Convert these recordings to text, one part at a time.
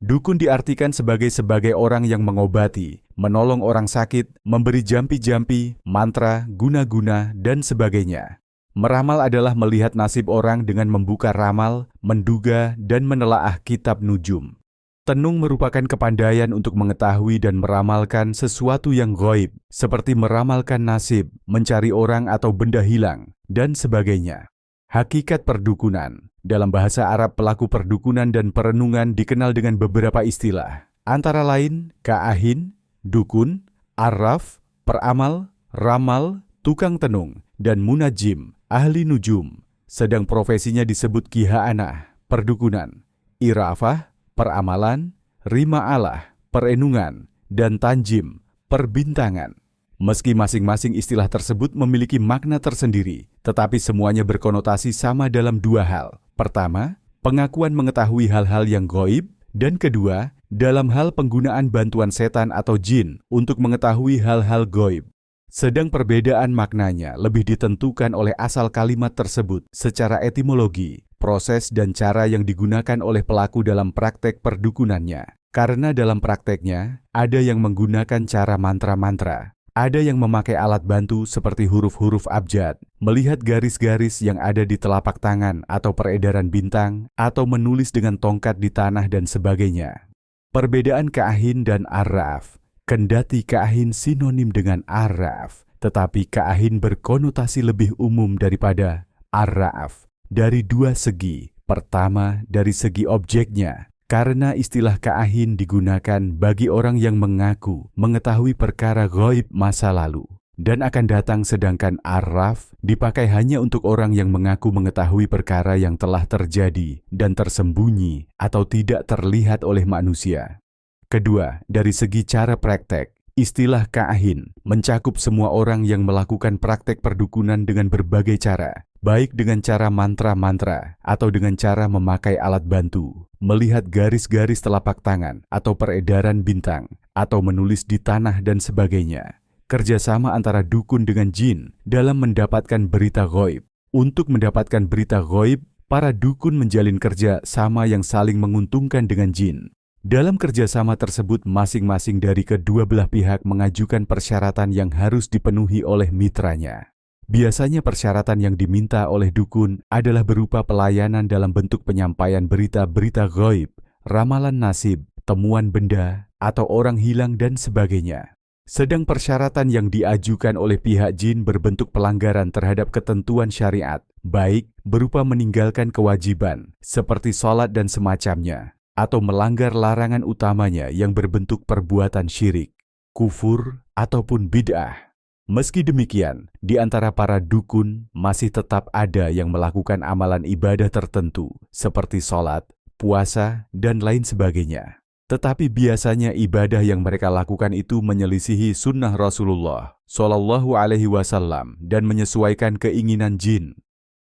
Dukun diartikan sebagai orang yang mengobati, menolong orang sakit, memberi jampi-jampi, mantra, guna-guna, dan sebagainya. Meramal adalah melihat nasib orang dengan membuka ramal, menduga, dan menelaah kitab nujum. Tenung merupakan kepandaian untuk mengetahui dan meramalkan sesuatu yang gaib, seperti meramalkan nasib, mencari orang atau benda hilang, dan sebagainya. Hakikat perdukunan. Dalam bahasa Arab, pelaku perdukunan dan perenungan dikenal dengan beberapa istilah, antara lain kaahin, dukun, arraf, peramal, ramal, tukang tenung, dan munajim, ahli nujum. Sedang profesinya disebut kihaanah, perdukunan, irafah, peramalan, rima'alah, perenungan, dan tanjim, perbintangan. Meski masing-masing istilah tersebut memiliki makna tersendiri, tetapi semuanya berkonotasi sama dalam dua hal. Pertama, pengakuan mengetahui hal-hal yang gaib, dan kedua, dalam hal penggunaan bantuan setan atau jin untuk mengetahui hal-hal gaib. Sedang perbedaan maknanya lebih ditentukan oleh asal kalimat tersebut secara etimologi, proses dan cara yang digunakan oleh pelaku dalam praktek perdukunannya. Karena dalam prakteknya, ada yang menggunakan cara mantra-mantra. Ada yang memakai alat bantu seperti huruf-huruf abjad, melihat garis-garis yang ada di telapak tangan atau peredaran bintang, atau menulis dengan tongkat di tanah dan sebagainya. Perbedaan kaahin dan arraf. Kendati kaahin sinonim dengan arraf, tetapi kaahin berkonotasi lebih umum daripada arraf. Dari dua segi. Pertama, dari segi objeknya. Karena istilah kaahin digunakan bagi orang yang mengaku mengetahui perkara gaib masa lalu dan akan datang, sedangkan arraf dipakai hanya untuk orang yang mengaku mengetahui perkara yang telah terjadi dan tersembunyi atau tidak terlihat oleh manusia. Kedua, dari segi cara praktek, istilah kaahin mencakup semua orang yang melakukan praktek perdukunan dengan berbagai cara, baik dengan cara mantra-mantra atau dengan cara memakai alat bantu, melihat garis-garis telapak tangan atau peredaran bintang, atau menulis di tanah dan sebagainya. Kerjasama antara dukun dengan jin dalam mendapatkan berita gaib. Untuk mendapatkan berita gaib, para dukun menjalin kerja sama yang saling menguntungkan dengan jin. Dalam kerjasama tersebut, masing-masing dari kedua belah pihak mengajukan persyaratan yang harus dipenuhi oleh mitranya. Biasanya persyaratan yang diminta oleh dukun adalah berupa pelayanan dalam bentuk penyampaian berita-berita gaib, ramalan nasib, temuan benda, atau orang hilang dan sebagainya. Sedang persyaratan yang diajukan oleh pihak jin berbentuk pelanggaran terhadap ketentuan syariat, baik berupa meninggalkan kewajiban seperti sholat dan semacamnya, atau melanggar larangan utamanya yang berbentuk perbuatan syirik, kufur, ataupun bid'ah. Meski demikian, di antara para dukun masih tetap ada yang melakukan amalan ibadah tertentu seperti sholat, puasa, dan lain sebagainya. Tetapi biasanya ibadah yang mereka lakukan itu menyelisihi sunnah Rasulullah Shallallahu Alaihi Wasallam dan menyesuaikan keinginan jin.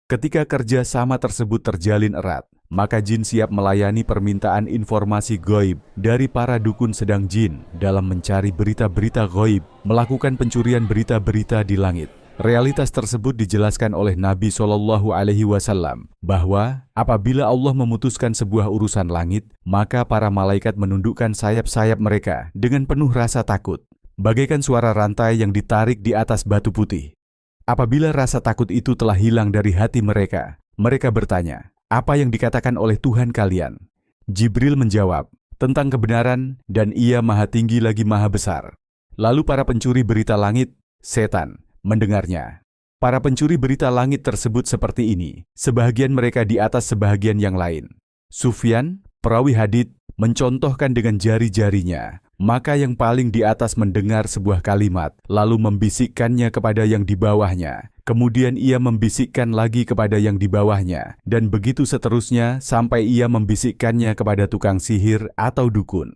Ketika kerja sama tersebut terjalin erat, maka jin siap melayani permintaan informasi gaib dari para dukun, sedang jin dalam mencari berita-berita gaib, melakukan pencurian berita-berita di langit. Realitas tersebut dijelaskan oleh Nabi Shallallahu Alaihi Wasallam bahwa apabila Allah memutuskan sebuah urusan langit, maka para malaikat menundukkan sayap-sayap mereka dengan penuh rasa takut, bagaikan suara rantai yang ditarik di atas batu putih. Apabila rasa takut itu telah hilang dari hati mereka, mereka bertanya, "Apa yang dikatakan oleh Tuhan kalian?" Jibril menjawab, "Tentang kebenaran, dan Ia Maha Tinggi lagi Maha Besar." Lalu para pencuri berita langit, setan, mendengarnya. Para pencuri berita langit tersebut seperti ini, sebahagian mereka di atas sebahagian yang lain. Sufyan, perawi hadits, mencontohkan dengan jari-jarinya. Maka yang paling di atas mendengar sebuah kalimat, lalu membisikkannya kepada yang di bawahnya. Kemudian ia membisikkan lagi kepada yang di bawahnya, dan begitu seterusnya sampai ia membisikkannya kepada tukang sihir atau dukun.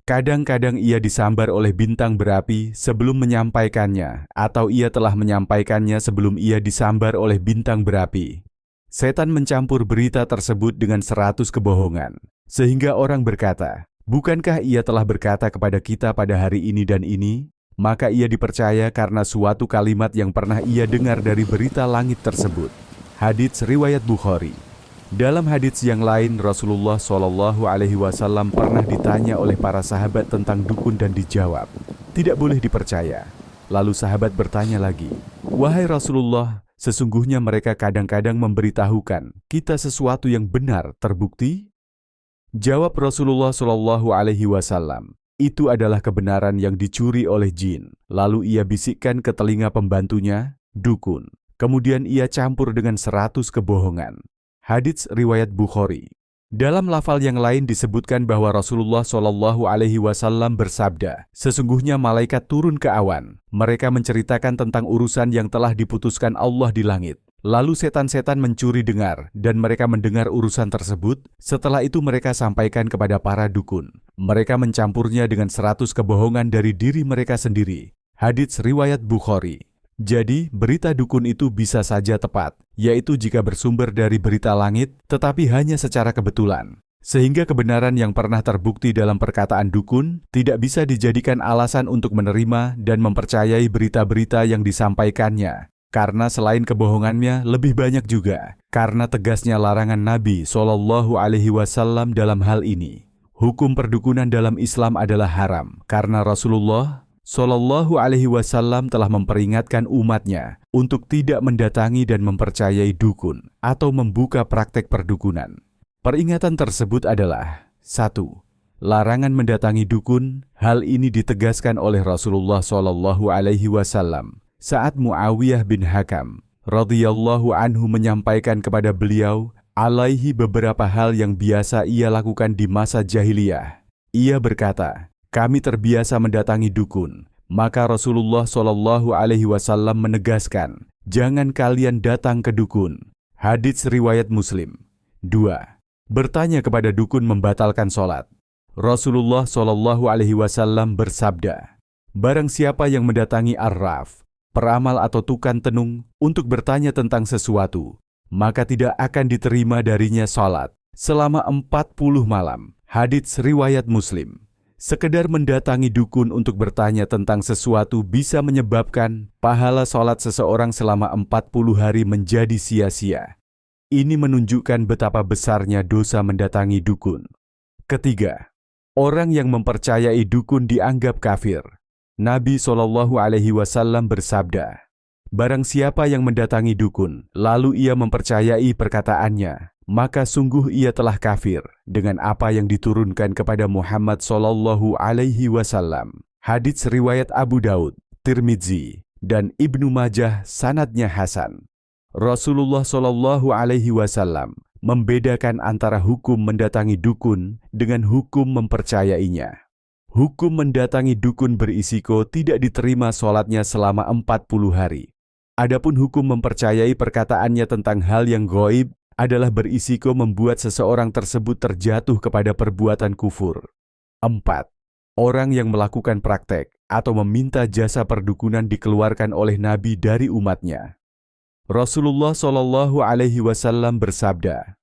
Kadang-kadang ia disambar oleh bintang berapi sebelum menyampaikannya, atau ia telah menyampaikannya sebelum ia disambar oleh bintang berapi. Setan mencampur berita tersebut dengan 100 kebohongan, sehingga orang berkata, "Bukankah ia telah berkata kepada kita pada hari ini dan ini?" Maka ia dipercaya karena suatu kalimat yang pernah ia dengar dari berita langit tersebut. Hadits riwayat Bukhari. Dalam hadits yang lain, Rasulullah SAW pernah ditanya oleh para sahabat tentang dukun dan dijawab, "Tidak boleh dipercaya." Lalu sahabat bertanya lagi, "Wahai Rasulullah, sesungguhnya mereka kadang-kadang memberitahukan kita sesuatu yang benar terbukti?" Jawab Rasulullah SAW, "Itu adalah kebenaran yang dicuri oleh jin." Lalu ia bisikkan ke telinga pembantunya, dukun. Kemudian ia campur dengan 100 kebohongan. Hadits riwayat Bukhari. Dalam lafal yang lain disebutkan bahwa Rasulullah SAW bersabda, "Sesungguhnya malaikat turun ke awan. Mereka menceritakan tentang urusan yang telah diputuskan Allah di langit. Lalu setan-setan mencuri dengar dan mereka mendengar urusan tersebut. Setelah itu mereka sampaikan kepada para dukun. Mereka mencampurnya dengan 100 kebohongan dari diri mereka sendiri." Hadits riwayat Bukhari. Jadi, berita dukun itu bisa saja tepat, yaitu jika bersumber dari berita langit, tetapi hanya secara kebetulan. Sehingga kebenaran yang pernah terbukti dalam perkataan dukun tidak bisa dijadikan alasan untuk menerima dan mempercayai berita-berita yang disampaikannya. Karena selain kebohongannya, lebih banyak juga karena tegasnya larangan Nabi SAW dalam hal ini. Hukum perdukunan dalam Islam adalah haram, karena Rasulullah SAW telah memperingatkan umatnya untuk tidak mendatangi dan mempercayai dukun atau membuka praktek perdukunan. Peringatan tersebut adalah 1. Larangan mendatangi dukun. Hal ini ditegaskan oleh Rasulullah SAW saat Muawiyah bin Hakam radhiyallahu anhu menyampaikan kepada beliau alaihi beberapa hal yang biasa ia lakukan di masa jahiliyah. Ia berkata, "Kami terbiasa mendatangi dukun." Maka Rasulullah SAW menegaskan, "Jangan kalian datang ke dukun." Hadits riwayat Muslim. 2. Bertanya kepada dukun membatalkan sholat. Rasulullah SAW bersabda, "Barang siapa yang mendatangi arraf, peramal atau tukang tenung untuk bertanya tentang sesuatu, maka tidak akan diterima darinya sholat selama 40 malam." Hadits riwayat Muslim. Sekedar mendatangi dukun untuk bertanya tentang sesuatu bisa menyebabkan pahala sholat seseorang selama 40 hari menjadi sia-sia. Ini menunjukkan betapa besarnya dosa mendatangi dukun. Ketiga, orang yang mempercayai dukun dianggap kafir. Nabi SAW bersabda, "Barang siapa yang mendatangi dukun, lalu ia mempercayai perkataannya, maka sungguh ia telah kafir dengan apa yang diturunkan kepada Muhammad SAW." Hadits riwayat Abu Daud, Tirmidzi, dan Ibnu Majah, sanadnya hasan. Rasulullah SAW membedakan antara hukum mendatangi dukun dengan hukum mempercayainya. Hukum mendatangi dukun berisiko tidak diterima sholatnya selama 40 hari. Adapun hukum mempercayai perkataannya tentang hal yang gaib adalah berisiko membuat seseorang tersebut terjatuh kepada perbuatan kufur. 4. Orang yang melakukan praktek atau meminta jasa perdukunan dikeluarkan oleh Nabi dari umatnya. Rasulullah SAW bersabda,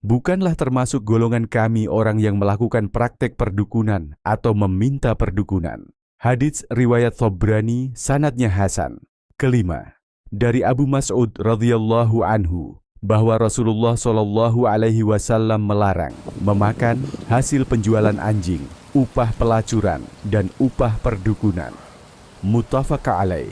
"Bukanlah termasuk golongan kami orang yang melakukan praktek perdukunan atau meminta perdukunan." Hadits riwayat Thabrani, sanadnya hasan. Kelima, dari Abu Mas'ud radhiyallahu anhu, bahwa Rasulullah SAW melarang memakan hasil penjualan anjing, upah pelacuran, dan upah perdukunan. Muttafaq alaih.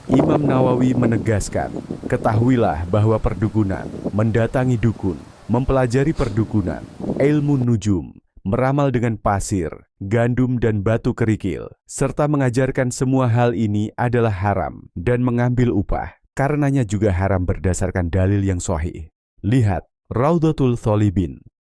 Imam Nawawi menegaskan, ketahuilah bahwa perdukunan, mendatangi dukun, mempelajari perdukunan, ilmu nujum, meramal dengan pasir, gandum dan batu kerikil, serta mengajarkan semua hal ini adalah haram dan mengambil upah. Karenanya juga haram berdasarkan dalil yang sahih. Lihat Raudhatul Thalibin,